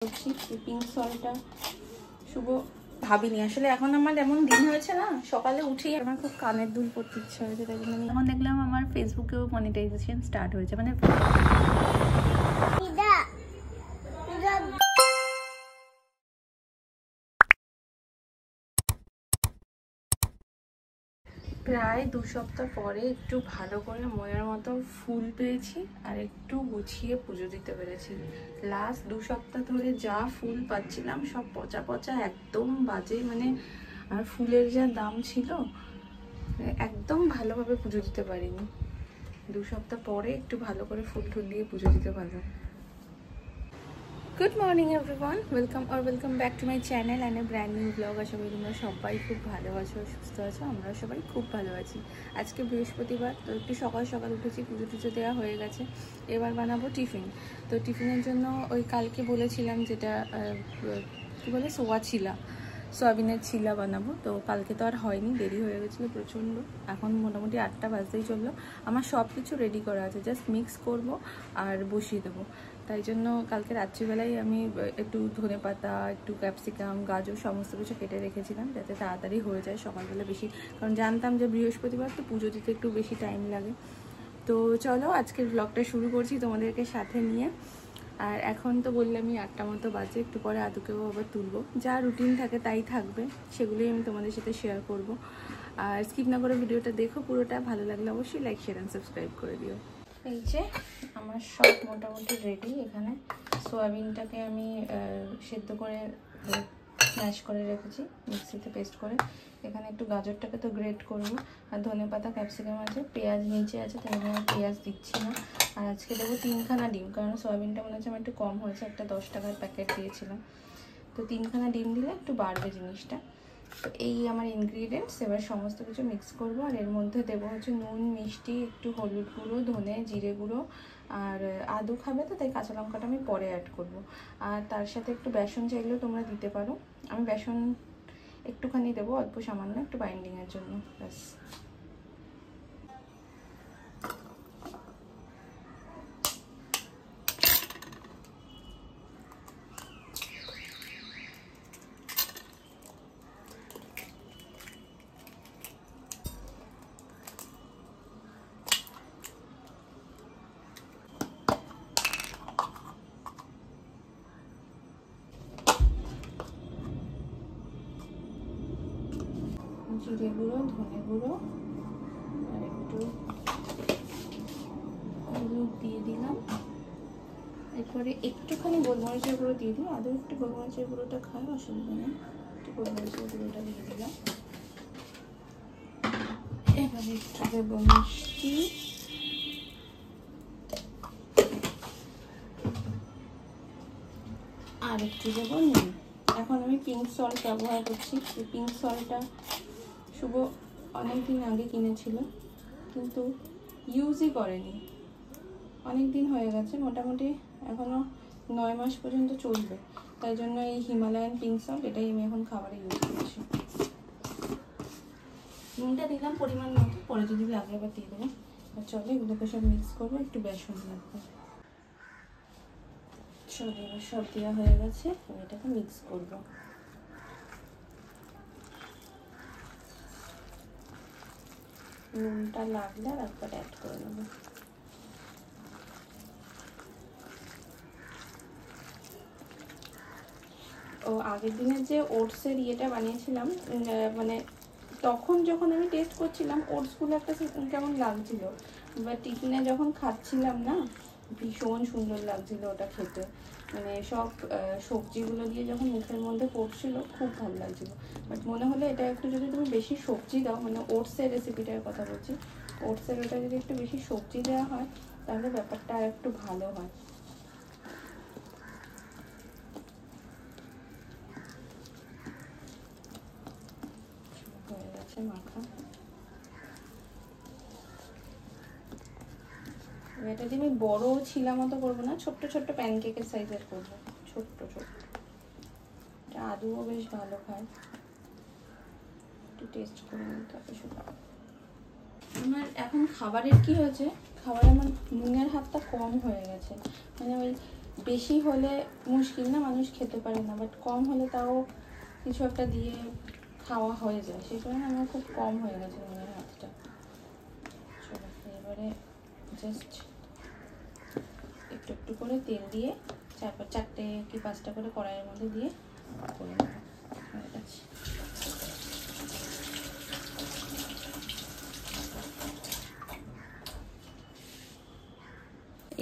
করছি পিঙ্ক সলটা শুভ ভাবিনি আসলে। এখন আমার এমন দিন হয়েছে না, সকালে উঠেই আমার খুব কানের দুল পড়তে ইচ্ছা হয়েছে, তাই জন্য এখন দেখলাম আমার ফেসবুকেও মনিটাইজেশন স্টার্ট হয়েছে। মানে প্রায় 2 সপ্তাহ পরে একটু ভালো করে মনের মতো ফুল পেয়েছি আর একটু গুছিয়ে পুজো দিতে পেরেছি। লাস্ট 2 সপ্তাহ ধরে যা ফুল পাচ্ছিলাম সব পচা পচা, একদম বাজে। মানে আর ফুলের যা দাম ছিল, একদম ভালোভাবে পুজো দিতে পারিনি। 2 সপ্তাহ পরে একটু ভালো করে ফুল টুল দিয়ে পুজো দিতে পারলাম। Good morning everyone, welcome back to my channel and a brand new blog. আশা করি তোমরা সবাই খুব ভালো আছো, সুস্থ আছো। আমরা সবাই খুব ভালো আছি। আজকে বৃহস্পতিবার, তো একটু সকাল সকাল উঠেছি, পুজো টুজো দেওয়া হয়ে গেছে। এবার বানাবো টিফিন। তো টিফিনের জন্য ওই কালকে বলেছিলাম যেটা কী বলে সোয়াবিনের ছিলা বানাবো। তো কালকে তো আর হয়নি, দেরি হয়ে গেছিলো প্রচণ্ড। এখন মোটামুটি 8টা বাজতেই চললো। আমার সব কিছু রেডি করা আছে, জাস্ট মিক্স করব আর বসিয়ে দেবো। তাই জন্য কালকে রাত্রিবেলায় আমি একটু ধনেপাতা, একটু ক্যাপসিকাম, গাজর সমস্ত কিছু কেটে রেখেছিলাম যাতে তাড়াতাড়ি হয়ে যায় সকালবেলা বেশি, কারণ জানতাম যে বৃহস্পতিবার তো পুজো দিতে একটু বেশি টাইম লাগে। তো চলো আজকের ব্লগটা শুরু করছি তোমাদেরকে সাথে নিয়ে। আর এখন তো বললামই 8টা মতো বাজে, একটু পরে আদুকেও আবার তুলবো। যা রুটিন থাকে তাই থাকবে, সেগুলোই আমি তোমাদের সাথে শেয়ার করব। আর স্কিপ না করে ভিডিওটা দেখো পুরোটা, ভালো লাগলে অবশ্যই লাইক, শেয়ার অ্যান্ড সাবস্ক্রাইব করে দিও। এই যে আমার সব মোটামুটি রেডি। এখানে সোয়াবিনটাকে আমি সেদ্ধ করে স্ম্যাশ করে রেখেছি মিক্সিতে পেস্ট করে। এখানে একটু গাজরটাকে তো গ্রেট করবো, আর ধনেপাতা, ক্যাপসিকাম আছে, পেঁয়াজ নিচে আছে, তাই জন্য পেঁয়াজ দিচ্ছি না। আর আজকে দেবো 3খানা ডিম, কারণ সোয়াবিনটা মনে হচ্ছে আমার একটু কম হয়েছে, একটা 10 টাকার প্যাকেট দিয়েছিলাম। তো 3খানা ডিম দিলে একটু বাড়বে জিনিসটা। তো এই আমার ইনগ্রিডিয়েন্টস। এবার সমস্ত কিছু মিক্স করবো, আর এর মধ্যে দেবো হচ্ছে নুন, মিষ্টি, একটু হলুদ গুঁড়ো, ধনে জিরে গুঁড়ো, আর আদু খাবে তো তাই কাঁচা লঙ্কাটা আমি পরে অ্যাড করব। আর তার সাথে একটু বেসন চাইলেও তোমরা দিতে পারো। আমি বেসন একটুখানি দেবো, অল্প সামান্য, একটু বাইন্ডিংয়ের জন্য, ব্যাস। জিরে গুঁড়ো, ধনে গুঁড়ো, আর একটু হলুদ দিয়ে দিলাম। এরপরে একটুখানি গোলমরিচের গুঁড়ো দিয়ে দিই। আদৌ একটু গোলমরিচের গুঁড়োটা খায়, অসুবিধা নেই। একটু গোলমরিচের গুঁড়োটা দিয়ে দিলাম। এবারে একটু দেবো মিষ্টি, আর একটু দেবো নুন। এখন আমি পিঙ্ক সল্ট ব্যবহার করছি। এই পিঙ্ক সল্টটা শুভ অনেক দিন আগে কিনেছিল, কিন্তু ইউজই করেনি। অনেক দিন হয়ে গেছে, মোটামুটি এখনও 9 মাস পর্যন্ত চলবে। তাই জন্য এই হিমালয়ান পিঙ্ক সল্ট, এটাই আমি এখন খাবারে ইউজ করছি। নুনটা দিলাম পরিমাণ মতো, পরে যদি লাগে আবার দিয়ে দেবো। আর চলো এগুলোকে সব মিক্স করবো, একটু বেসন লাগবে। চলো এবার সব দেওয়া হয়ে গেছে, আমি এটাকে মিক্স করবো। নুনটা লাগলে আর একবার অ্যাড করে নেবো। ও আগের দিনের যে ওটসের ইয়েটা বানিয়েছিলাম, মানে তখন যখন আমি টেস্ট করছিলাম ওটসগুলো একটা কেমন লাগছিল, বা টিফিনে যখন খাচ্ছিলাম না, ভীষণ সুন্দর লাগছিল ওটা খেতে। মানে সব সবজিগুলো দিয়ে যখন মুখের মধ্যে পড়ছিল খুব ভালো লাগছিল। বাট মনে হলো এটা একটু যদি তুমি বেশি সবজি দাও, মানে ওটসের রেসিপিটার কথা বলছি, ওটসের ওটা যদি একটু বেশি সবজি দেওয়া হয় তাহলে ব্যাপারটা আর একটু ভালো হয়। মাখা এটা দিয়ে আমি বড় ছিলা মতো করবো না, ছোট্ট ছোট্ট প্যানকেকের সাইজের করবো, ছোট্ট ছোট্ট। এটা আদুও বেশ ভালো খায়, একটু টেস্ট করে নিতে হবে শুধু। আমার এখন খাবারের কি হয়েছে, খাবারে আমার নুনের হাতটা কম হয়ে গেছে। মানে ওই বেশি হলে মুশকিল না, মানুষ খেতে পারে না, বাট কম হলে তাও কিছু একটা দিয়ে খাওয়া হয়ে যায়। সেই কারণে আমার খুব কম হয়ে গেছে নুনের হাতটা। চলো এবারে জাস্ট একটু একটু করে তেল দিয়ে 4-5 কি 5টা করে কড়াইয়ের মধ্যে দিয়ে করে নেব। হয়ে গেছে।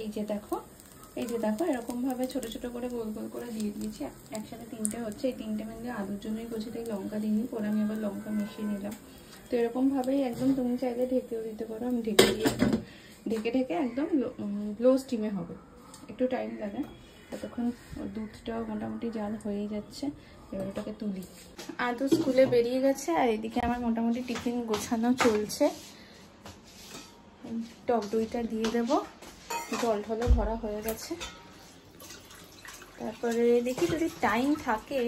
এই যে দেখো এরকমভাবে ছোটো ছোটো করে গোল গোল করে দিয়ে দিয়েছি। একসাথে 3টে হচ্ছে। এই 3টে মানে আলুর জন্যই করছি, তাই লঙ্কা দিইনি, পরে আমি আবার লঙ্কা মিশিয়ে নিলাম। তো এরকমভাবেই একদম তুমি চাইলে ঢেকেও দিতে পারো। আমি ঢেকে দিয়ে ঢেকে একদম লো স্টিমে হবে, একটু টাইম লাগে। ততক্ষণ দুধটাও মোটামুটি জাল হয়েই যাচ্ছে। এবার ওটাকে তুলি। আদু স্কুলে বেরিয়ে গেছে, আর এদিকে আমার মোটামুটি টিফিন গোছানো চলছে। টক দইটা দিয়ে দেবো, জল ঢলে ভরা হয়ে গেছে। তারপরে দেখি যদি টাইম থাকে,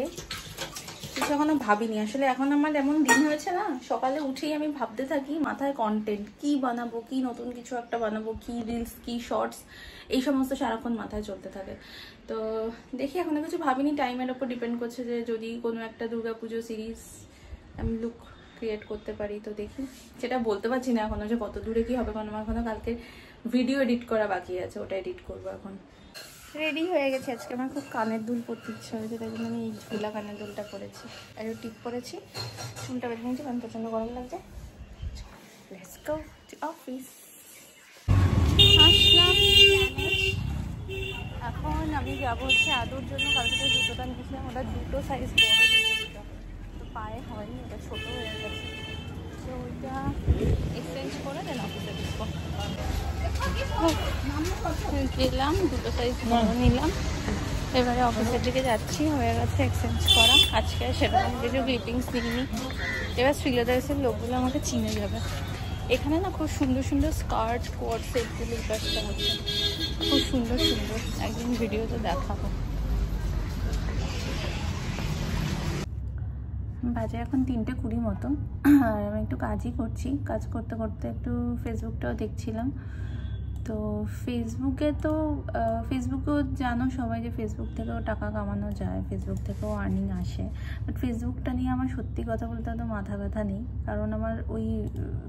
কিছু এখনো ভাবিনি আসলে। এখন আমার এমন দিন হয়েছে না, সকালে উঠেই আমি ভাবতে থাকি মাথায় কন্টেন্ট কি বানাবো, কি নতুন কিছু একটা বানাবো, কি রিলস, কি শর্টস, এই সমস্ত সারাক্ষণ মাথায় চলতে থাকে। তো দেখি এখনো কিছু ভাবিনি, টাইমের ওপর ডিপেন্ড করছে যে যদি কোনো একটা দুর্গাপুজো সিরিজ আমি লুক ক্রিয়েট করতে পারি তো দেখি। সেটা বলতে পারছি না এখনো যে কত দূরে কি হবে, কারণ আমার এখনো কালকে ভিডিও এডিট করা বাকি আছে, ওটা এডিট করবো এখন। রেডি হয়ে গেছে। আজকে আমার খুব কানের দুল পরতে ইচ্ছা হয়েছে, তাই জন্য আমি এই ঝুলা কানের দুলটা পরেছি আর টিপ পরেছি। চুলটা বেঁধে নিয়েছি কারণ প্রচণ্ড গরম লাগছে। Let's go to office. আসলাম, এখন আমি যাবো হচ্ছে আদুর জন্য। কালকে যে জুতোটা নিয়েছিলাম ওটা 2 সাইজ বড় জুতো, তো পায়ে হয়নি, ওটা ছোটো হয়ে গেছে। তো ওইটা এক্সচেঞ্জ করে দেন অফিসে দিচ্ছি। গেলাম, 2 সাইজ বড় নিলাম। এবারে অফিসের দিকে যাচ্ছি, হয়ে গেছে এক্সচেঞ্জ করা। আজকে সেরকম কিছু ক্লিপিংস দিইনি। এবার শ্রীলেদার্সের লোকগুলো আমাকে চিনে যাবে। এখানে না খুব সুন্দর সুন্দর স্কার্ট, কোট সেটগুলো ব্যবসা হচ্ছে, খুব সুন্দর সুন্দর। একদিন ভিডিওতে দেখাবো। বাজে এখন 3:20 মতো, আর আমি একটু কাজই করছি। কাজ করতে করতে একটু ফেসবুকটাও দেখছিলাম। তো ফেসবুকেও জানো সবাই যে ফেসবুক থেকেও টাকা কামানো যায়, ফেসবুক থেকেও আর্নিং আসে। বাট ফেসবুকটা নিয়ে আমার সত্যি কথা বলতে হয়তো মাথা ব্যথা নেই, কারণ আমার ওই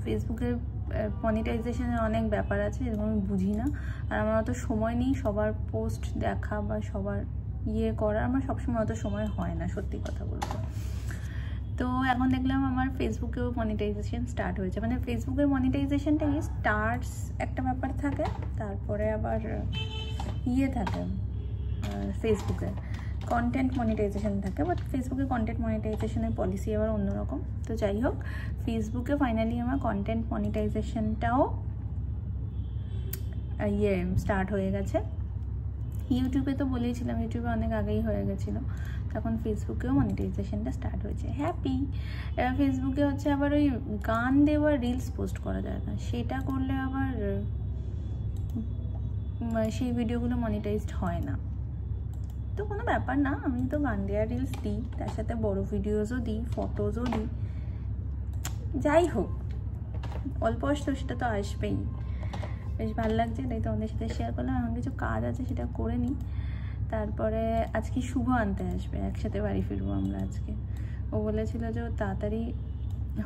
ফেসবুকের মনিটাইজেশনের অনেক ব্যাপার আছে যেরকম আমি বুঝি না। আর আমার অত সময় নেই সবার পোস্ট দেখা বা সবার করার, আমার সবসময় অত সময় হয় না সত্যি কথা বলতে। তো এখন দেখলাম আমার ফেসবুকেও মনিটাইজেশন স্টার্ট হয়েছে। মানে ফেসবুকের মনিটাইজেশনটা স্টার্টস একটা ব্যাপার থাকে, তারপরে আবার থাকে ফেসবুকে কন্টেন্ট মনিটাইজেশন থাকে। বাট ফেসবুকে কন্টেন্ট মনিটাইজেশনের পলিসি আবার অন্যরকম। তো যাই হোক, ফেসবুকে ফাইনালি আমার কন্টেন্ট মনিটাইজেশনটাও স্টার্ট হয়ে গেছে। ইউটিউবে তো বলেইছিলাম, ইউটিউবে অনেক আগেই হয়ে গেছিলো, তখন ফেসবুকেও মনিটাইজেশনটা স্টার্ট হয়েছে। হ্যাপি। এবার ফেসবুকে হচ্ছে আবার ওই গান দেওয়ার রিলস পোস্ট করা যায় না, সেটা করলে আবার সেই ভিডিওগুলো মনিটাইজড হয় না। তো কোনো ব্যাপার না, আমি তো গান দেওয়ার রিলস দিই, তার সাথে বড় ভিডিওসও দিই, ফটোজও দিই। যাই হোক, অল্প আসতো সেটা তো আসবেই। বেশ ভালো লাগছে, তাই তোমাদের সাথে শেয়ার করলাম। আমার কিছু কাজ আছে, সেটা করে নিই। তারপরে আজকে শুভ আনতে আসবে, একসাথে বাড়ি ফিরবো আমরা আজকে। ও বলেছিল যে ও তাড়াতাড়ি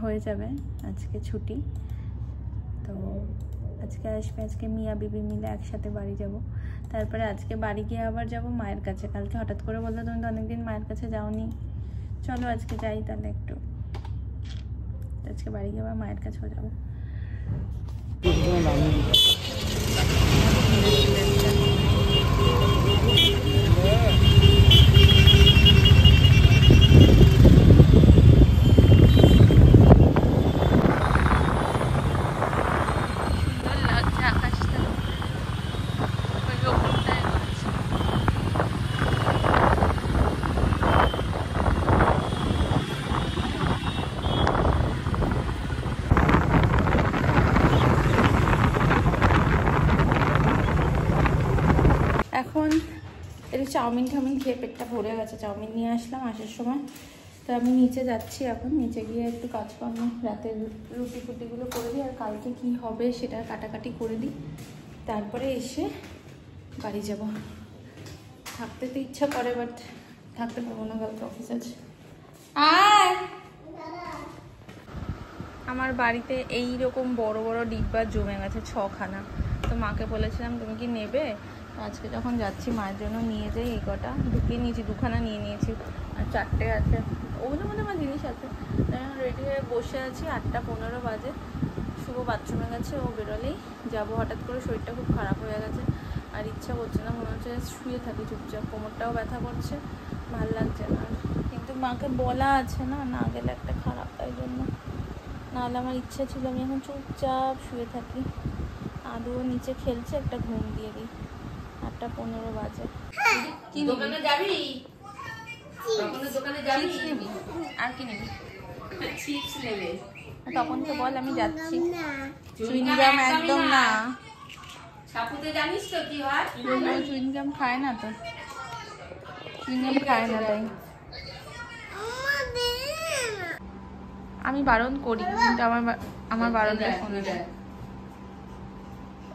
হয়ে যাবে, আজকে ছুটি, তো আজকে আসবে। আজকে মিয়া বিবি মিলে একসাথে বাড়ি যাব। তারপরে আজকে বাড়ি গিয়ে আবার যাব মায়ের কাছে। কালকে হঠাৎ করে বললো তুমি তো অনেকদিন মায়ের কাছে যাওনি, চলো আজকে যাই তাহলে একটু। আজকে বাড়ি গিয়ে আবার মায়ের কাছেও যাবো। এখন একটু চাউমিন খেয়ে পেটটা ভরে গেছে। চাউমিন নিয়ে আসলাম আসার সময়। তো আমি নিচে যাচ্ছি এখন, নিচে গিয়ে একটু কাজকর্ম, রাতের রুটি ফুটিগুলো করে দিই, আর কালকে কি হবে সেটা কাটাকাটি করে দিই, তারপরে এসে বাড়ি যাব। থাকতে তো ইচ্ছা করে, বাট থাকতে পারবো না, কালকে অফিস আছে। আর আমার বাড়িতে এই রকম বড় বড় ডিব্বা জমে গেছে 6খানা। তো মাকে বলেছিলাম তুমি কি নেবে, আজকে যখন যাচ্ছি মায়ের জন্য নিয়ে যাই। এই কটা ঢুকিয়ে নিয়েছি, 2খানা নিয়ে নিয়েছি, আর 4টে আছে। ওগুলোর মধ্যে আমার জিনিস আছে। রেডি হয়ে বসে আছি, 8টা 15 বাজে। শুভ বাথরুমে গেছে, ও বেরোলেই যাবো। হঠাৎ করে শরীরটা খুব খারাপ হয়ে গেছে, আর ইচ্ছা করছে না, মনে হচ্ছে শুয়ে থাকি চুপচাপ। কোমরটাও ব্যথা করছে, ভাল লাগছে না। কিন্তু মাকে বলা আছে না, না গেলে একটা খারাপ, তাই জন্য। নাহলে আমার ইচ্ছা ছিল আমি এখন চুপচাপ শুয়ে থাকি। আদৌ নিচে খেলছে, একটা ঘুম দিয়ে দিই। 8টা 15 বাজে। কি দোকানে যাবি? আর কি নিবি? চিপস নেবে? তখন তো বল আমি যাচ্ছি। চুইংগাম একদম না। ছাপুতে জানিস তো কি হয়? চুইংগাম খায় না তো, চুইংগাম খায় না, তাই আমি বারণ করি, কিন্তু আমার বারণটা শোনে না।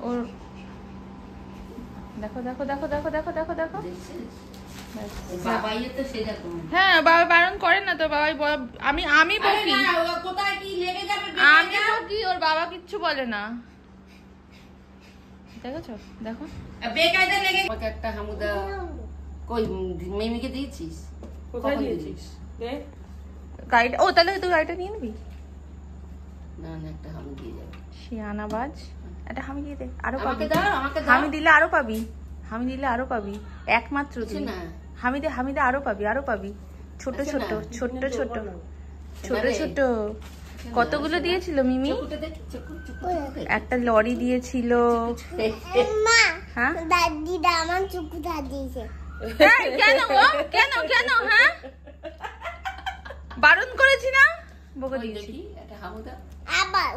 ওর দেখো দেখো দেখো দেখো দেখো দেখো দেখো। হ্যাঁ, বাবা বারণ করে না তো। বাবাই আমি বকি, আমি বকি, ওর বাবা কিচ্ছু বলে না। দেখেছো? দেখো একটা হামুদা কই মেমিকে দিয়েছিস? কোথায় দিয়েছিস? গাড়িটা, ও তাহলে তুই গাড়িটা নিয়ে নিবি। না না, একটা হামু দিয়ে যাবে। শিয়ানাবাজ, একটা হামি দিয়ে দে, আরো পাবি। আমাকে দাও, আমাকে দাও। হামি দিলে আরো পাবি, হামি দিলে আরো পাবি। একমাত্র তুই না, হামি দে, আরো পাবি, আরো পাবি। ছোট ছোট ছোট ছোট ছোট ছোট কতগুলো দিয়েছিল মিমি? একটা লরি দিয়েছিল। হ্যাঁ, দাদিটা আমার চুকুটা দিয়েছে। কেন গো? কেন কেন? হ্যাঁ, বারণ করেছি না, বকে দিয়েছি। একটা হামুদা আবার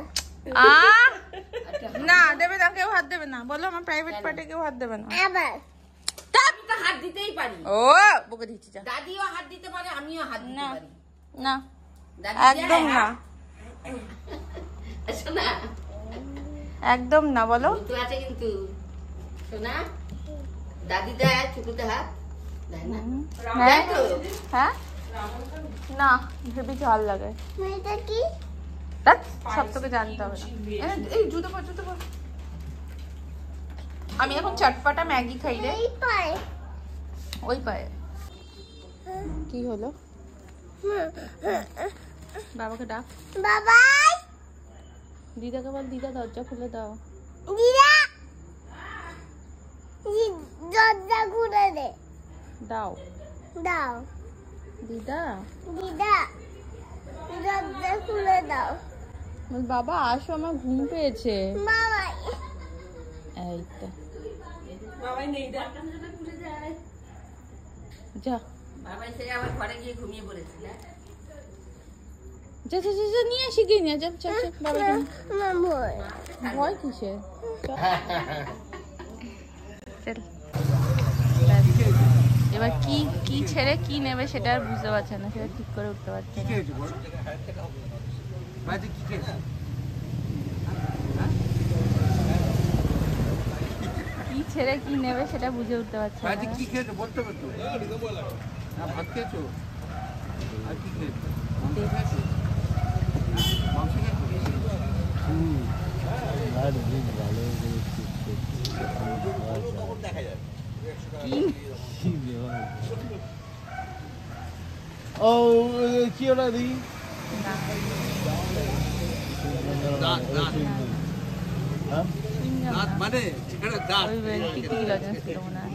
না দেবে না, কেউ হাত দেবে না। বলো আমার প্রাইভেট পার্টে কেউ হাত দেবে না। আবার আমি তো হাত দিতেই পারি। ও বকে দিচ্ছি, যা। দাদিও হাত দিতে পারে, আমিও হাত দিতে পারি। না, দাদি একদম না, শোনা, একদম না। বলো তো আছে কিন্তু শোনা, দাদি দেয় চুকুতে হাত দেয় না? হ্যাঁ হ্যাঁ, না ভেবে ঝাল লাগে। এটা কি? সব তোকে জানতে হবে না। এই জুতো পর, জুতো পর। আমি এখন চটপটা ম্যাগি খাই রে। এই পায়ে ওই পায়ে কি হলো? বাবাকে ডাক। বাবাই, দিদাকে বল, দিদা দরজা খুলে দাও। দিদা দরজা খুলে দে। দাও দাও দিদা। দিদা, দরজা খুলে দাও। বল বাবা আসো, আমার ঘুম পেয়েছে। বাবাই, এই তো বাবাই নেই, দেখ যা বাবা এসে আবার ঘরে গিয়ে ঘুমিয়ে পড়েছিল। যা যা যা, যা নিয়ে আসি, গিয়ে নিয়ে যা। চল চল, বাবা আমার ভয়। ভয় কিসে? চল। এবার কি কি ছেড়ে কি নেবে সেটা আর বুঝতে পারছে না, সেটা ঠিক করে উঠতে পারছে না। কি ছেড়ে কি নেবে সেটা বুঝে উঠতে পারছে না। কি খেয়েছো বলতে হবে তো। ভাত খেয়েছো আর কি খেয়েছো? দেখছি। মাংস খেয়েছো? ও কি ওটা দি দাঁত মানে দাঁত টিকটিকি লজেন্স ছিল মনে হয়।